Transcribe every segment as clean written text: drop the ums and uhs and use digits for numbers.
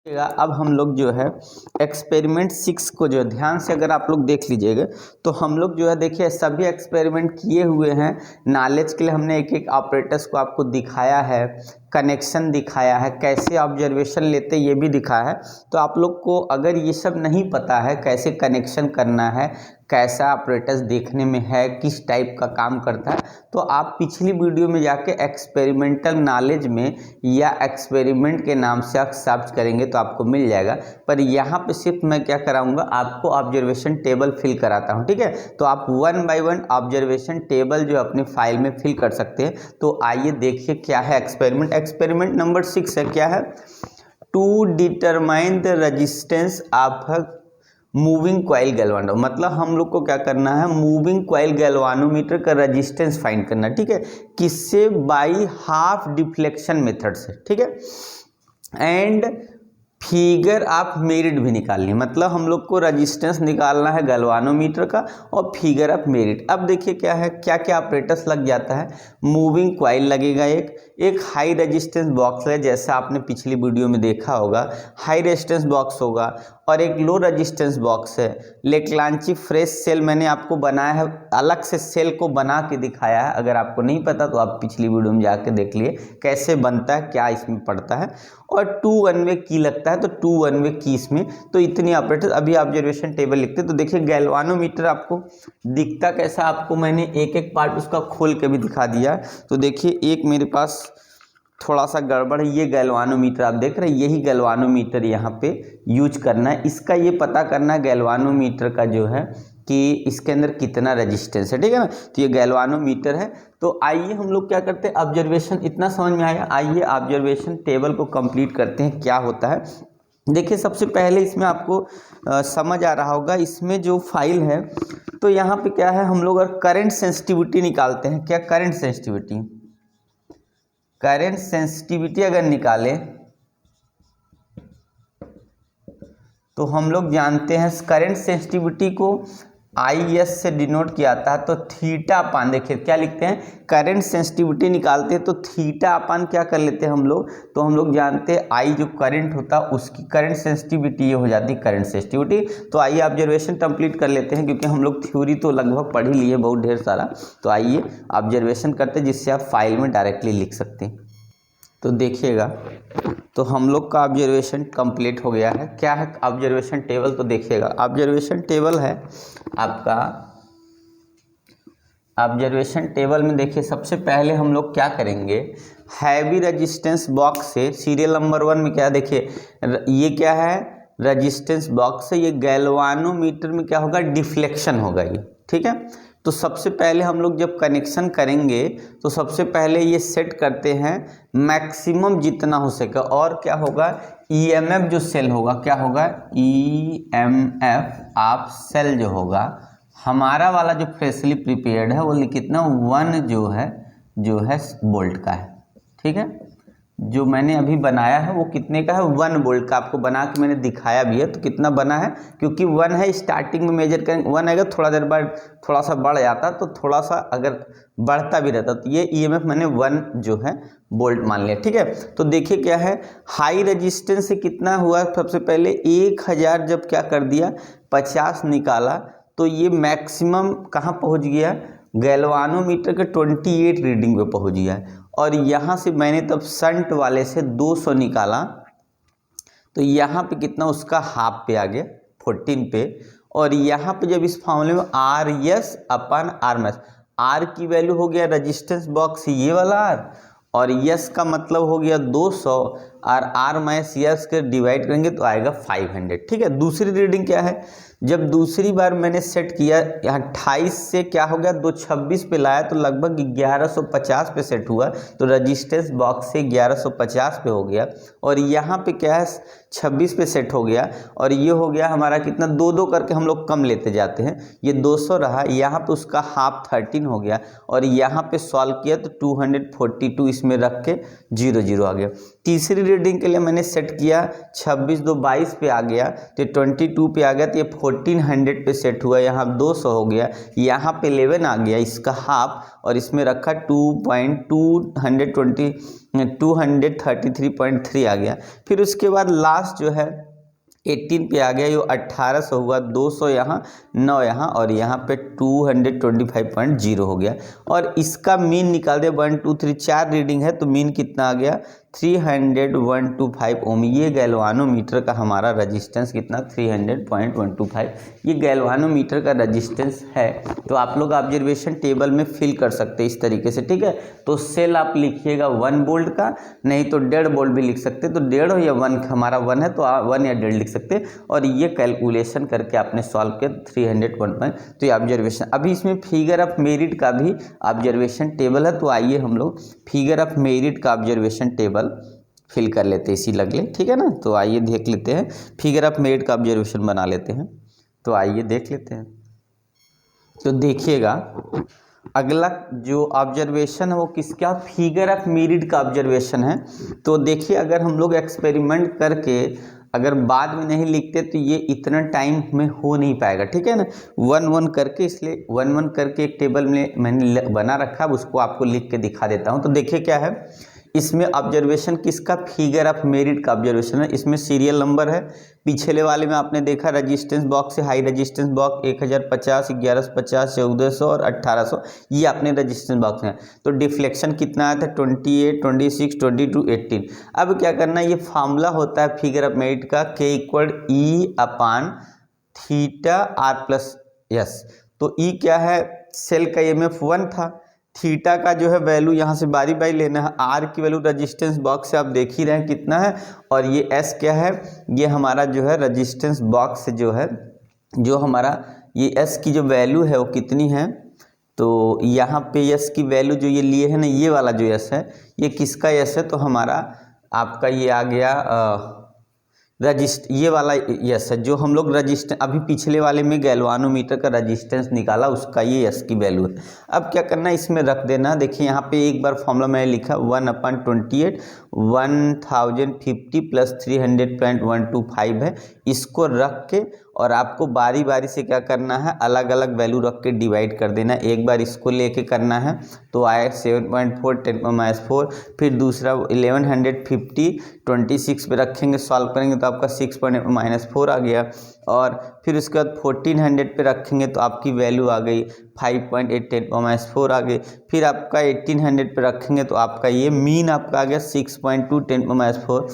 अब हम लोग जो है एक्सपेरिमेंट 6 को जो है ध्यान से अगर आप लोग देख लीजिएगा तो हम लोग जो है देखिए सभी एक्सपेरिमेंट किए हुए हैं। नॉलेज के लिए हमने एक एक ऑपरेटर्स को आपको दिखाया है, कनेक्शन दिखाया है, कैसे ऑब्जर्वेशन लेते ये भी दिखाया है। तो आप लोग को अगर ये सब नहीं पता है कैसे कनेक्शन करना है, कैसा ऑपरेटर्स देखने में है, किस टाइप का काम करता है, तो आप पिछली वीडियो में जाके एक्सपेरिमेंटल नॉलेज में या एक्सपेरिमेंट के नाम से आप सर्च करेंगे तो आपको मिल जाएगा। पर यहाँ पे सिर्फ मैं क्या कराऊंगा, आपको ऑब्जर्वेशन टेबल फिल कराता हूँ, ठीक है। तो आप 1 बाय 1 ऑब्जर्वेशन टेबल जो अपनी फाइल में फिल कर सकते हैं। तो आइए देखिए क्या है एक्सपेरिमेंट। एक्सपेरिमेंट नंबर 6 है, क्या है, to determine the resistance of moving coil galvano. मतलब हम लोग को क्या करना है, मूविंग कॉइल गैल्वानोमीटर का रेजिस्टेंस फाइंड करना, ठीक है। किससे, बाई हाफ डिफ्लेक्शन मेथड से, ठीक है। एंड फिगर ऑफ मेरिट भी निकालनी है, मतलब हम लोग को रेजिस्टेंस निकालना है गैल्वानोमीटर का और फिगर ऑफ मेरिट। अब देखिए क्या है, क्या क्या ऑपरेटर्स लग जाता है। मूविंग कॉइल लगेगा, एक हाई रेजिस्टेंस बॉक्स है, जैसा आपने पिछली वीडियो में देखा होगा हाई रेजिस्टेंस बॉक्स होगा, और एक लो रेजिस्टेंस बॉक्स है। लेक्लांची फ्रेश सेल मैंने आपको बनाया है, अलग से सेल को बना के दिखाया है। अगर आपको नहीं पता तो आप पिछली वीडियो में जाके देख लिए कैसे बनता है, क्या इसमें पड़ता है। और 2 वन वे की लगता है, तो 2 वन वे की इसमें। तो इतनी ऑपरेटर अभी ऑब्जर्वेशन टेबल लिखते हैं। तो देखिए गैल्वानोमीटर आपको दिखता कैसा, आपको मैंने एक एक पार्ट उसका खोल के भी दिखा दिया। तो देखिए एक मेरे पास थोड़ा सा गड़बड़ है, ये गैल्वानोमीटर आप देख रहे हैं, यही गैल्वानोमीटर यहाँ पे यूज करना है। इसका ये पता करना है गैल्वानोमीटर का जो है कि इसके अंदर कितना रेजिस्टेंस है, ठीक है ना। तो ये गैल्वानोमीटर है। तो आइए हम लोग क्या करते हैं, ऑब्जर्वेशन इतना समझ में आया। आइए ऑब्जर्वेशन टेबल को कंप्लीट करते हैं, क्या होता है। देखिए सबसे पहले इसमें आपको समझ आ रहा होगा, इसमें जो फाइल है तो यहाँ पे क्या है, हम लोग अगर करंट सेंसिटिविटी निकालते हैं, क्या करंट सेंसिटिविटी, करंट सेंसिटिविटी अगर निकालें तो हम लोग जानते हैं करंट सेंसिटिविटी को IS से डिनोट किया जाता है। तो थीटा अपान, देखिए क्या लिखते हैं, करंट सेंसिटिविटी निकालते हैं तो थीटा अपान क्या कर लेते हैं हम लोग, तो हम लोग जानते हैं I जो करंट होता है उसकी करंट सेंसिटिविटी ये हो जाती है करंट सेंसिटिविटी। तो आइए ऑब्जर्वेशन कंप्लीट कर लेते हैं, क्योंकि हम लोग थ्योरी तो लगभग पढ़ ही लिए बहुत ढेर सारा। तो आइए ऑब्जर्वेशन करते हैं जिससे आप फाइल में डायरेक्टली लिख सकते हैं। तो देखिएगा, तो हम लोग का ऑब्जर्वेशन कंप्लीट हो गया है। क्या है ऑब्जर्वेशन टेबल, तो देखिएगा ऑब्जर्वेशन टेबल है आपका। ऑब्जर्वेशन टेबल में देखिए सबसे पहले हम लोग क्या करेंगे, हैवी रेजिस्टेंस बॉक्स से सीरियल नंबर 1 में क्या, देखिए ये क्या है, रेजिस्टेंस बॉक्स से ये गैल्वानोमीटर में क्या होगा, डिफ्लेक्शन होगा ये, ठीक है। तो सबसे पहले हम लोग जब कनेक्शन करेंगे तो सबसे पहले ये सेट करते हैं मैक्सिमम जितना हो सके। और क्या होगा, EMF जो सेल होगा, क्या होगा, EMF ऑफ सेल जो होगा, हमारा वाला जो फ्रेशली प्रिपेयर्ड है वो कितना 1 जो है वोल्ट का है, ठीक है। जो मैंने अभी बनाया है वो कितने का है, 1 वोल्ट का। आपको बना के मैंने दिखाया भी है, तो कितना बना है, क्योंकि 1 है, स्टार्टिंग में मेजर करेंगे 1 आएगा, थोड़ा देर बाद थोड़ा सा बढ़ जाता, तो थोड़ा सा अगर बढ़ता भी रहता तो ये EMF मैंने 1 जो है वोल्ट मान लिया, ठीक है। तो देखिए क्या है, हाई रेजिस्टेंस से कितना हुआ, सबसे पहले 1000 जब क्या कर दिया 50 निकाला, तो ये मैक्सिमम कहाँ पहुँच गया, गैल्वानोमीटर के 28 रीडिंग पे पहुँच गया है। और यहाँ से मैंने तब शंट वाले से 200 निकाला, तो यहाँ पे कितना उसका हाफ पे आ गया 14 पे। और यहाँ पे जब इस फॉर्मूले में RS अपन RMS, R की वैल्यू हो गया रेजिस्टेंस बॉक्स ये वाला R, और यस का मतलब हो गया 200, और R माइनस यस के डिवाइड करेंगे तो आएगा 500, ठीक है। दूसरी रीडिंग क्या है, जब दूसरी बार मैंने सेट किया, यहाँ 28 से क्या हो गया 226 पे लाया, तो लगभग 1150 पे सेट हुआ, तो रेजिस्टेंस बॉक्स से 1150 पे हो गया। और यहाँ पे क्या है 26 पे सेट हो गया, और ये हो गया हमारा कितना, 2-2 करके हम लोग कम लेते जाते हैं, ये 200 रहा, यहाँ पे उसका हाफ 13 हो गया, और यहाँ पे सॉल्व किया तो 242 इसमें रख के 0 0 आ गया। तीसरी रीडिंग के लिए मैंने सेट किया 26/2/22 पे आ गया, तो 22 पे आ गया, तो ये 1400 पे सेट हुआ, यहाँ 200 हो गया, यहाँ पे 11 आ गया इसका हाफ, और इसमें रखा 233.3 आ गया। फिर उसके बाद लास्ट जो है 18 पे आ गया, ये 1800 हुआ, 200 यहाँ, 9 यहाँ, और यहाँ पे 225.0 हो गया। और इसका मीन निकाल दे, 1 2 3 4 रीडिंग है, तो मीन कितना आ गया 300.125 ओम। ये गैल्वानोमीटर का हमारा रजिस्टेंस कितना 300.125, ये गैल्वानोमीटर का रजिस्टेंस है। तो आप लोग ऑब्जर्वेशन टेबल में फिल कर सकते हैं इस तरीके से, ठीक है। तो सेल आप लिखिएगा 1 वोल्ट का, नहीं तो 1.5 वोल्ट भी लिख सकते, तो 1.5 या 1, हमारा 1 है तो 1 या 1.5 लिख सकते हैं। और ये कैलकुलेशन करके आपने सॉल्व किया 301 तो ये ऑब्जर्वेशन। अभी इसमें फिगर ऑफ मेरिट का भी ऑब्जर्वेशन टेबल है, तो आइए हम लोग फिगर ऑफ मेरिट का ऑब्जर्वेशन टेबल फिल कर लेते हैं इसी लगले, ठीक है ना। तो आइए देख लेते हैं, फिगर ऑफ मेरिट का ऑब्जर्वेशन बना लेते हैं। तो आइए देख लेते हैं। तो देखिएगा अगला जो ऑब्जर्वेशन है वो किसका, फिगर ऑफ मेरिट का ऑब्जर्वेशन है। तो देखिए अगर हम लोग एक्सपेरिमेंट करके अगर बाद में नहीं लिखते तो ये इतना टाइम में हो नहीं पाएगा, ठीक है ना। 1-1 करके, इसलिए 1-1 करके एक टेबल में मैंने बना रखा है, उसको आपको लिख के दिखा देता हूँ। तो देखिए क्या है इसमें ऑब्जर्वेशन किसका, फिगर ऑफ मेरिट का ऑब्जर्वेशन है। इसमें सीरियल नंबर है, पिछले वाले में आपने देखा रेजिस्टेंस बॉक्स से हाई रेजिस्टेंस बॉक्स 1050, 1150, 1400 और 1800, ये अपने रेजिस्टेंस बॉक्स हैं। तो डिफ्लेक्शन कितना आया था 28, 26, 22, 18। अब क्या करना है, ये फार्मूला होता है फिगर ऑफ मेरिट का K = E/θ r+s। तो E क्या है, सेल का EMF 1 था, थीटा का जो है वैल्यू यहाँ से बारी बारी लेना है, आर की वैल्यू रेजिस्टेंस बॉक्स से आप देख ही रहे हैं कितना है, और ये एस क्या है, ये हमारा जो है रेजिस्टेंस बॉक्स से जो है, जो हमारा ये एस की जो वैल्यू है वो कितनी है। तो यहाँ पे एस की वैल्यू जो ये लिए है ना, ये वाला जो एस है ये किसका एस है, तो हमारा आपका ये आ गया ये वाला यस है, जो हम लोग रजिस्टेंस अभी पिछले वाले में गैल्वानोमीटर का रजिस्टेंस निकाला उसका ये यस की वैल्यू है। अब क्या करना है, इसमें रख देना। देखिए यहाँ पे एक बार फॉर्मूला मैंने लिखा 1/28 1050 + 300.125 है, इसको रख के और आपको बारी बारी से क्या करना है, अलग अलग वैल्यू रख के डिवाइड कर देना। एक बार इसको लेके करना है तो आए 7.4 10 - 4, फिर दूसरा 1150 26 पे रखेंगे, सॉल्व करेंगे तो आपका 6 - 4 आ गया, और फिर उसके बाद 1400 पे रखेंगे तो आपकी वैल्यू आ गई 5.8 10 - 4 आ गई। फिर आपका 1800 पे रखेंगे तो आपका ये मीन आपका आ गया 6.2 10 - 4।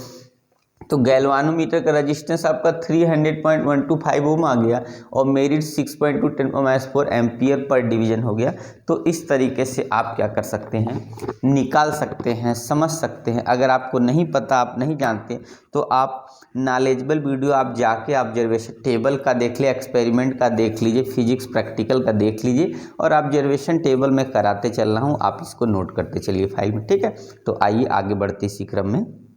तो गैल्वानोमीटर का रजिस्टेंस आपका 300.125 ओम आ गया, और मेरिट 6.2 10 - 4 एम्पियर पर डिवीजन हो गया। तो इस तरीके से आप क्या कर सकते हैं, निकाल सकते हैं, समझ सकते हैं। अगर आपको नहीं पता, आप नहीं जानते, तो आप नॉलेजेबल वीडियो आप जाके ऑब्जर्वेशन टेबल का देख ले, एक्सपेरिमेंट का देख लीजिए, फिजिक्स प्रैक्टिकल का देख लीजिए, और ऑब्जर्वेशन टेबल में कराते चल रहा हूँ, आप इसको नोट करते चलिए फाइल में, ठीक है। तो आइए आगे बढ़ते इसी क्रम में।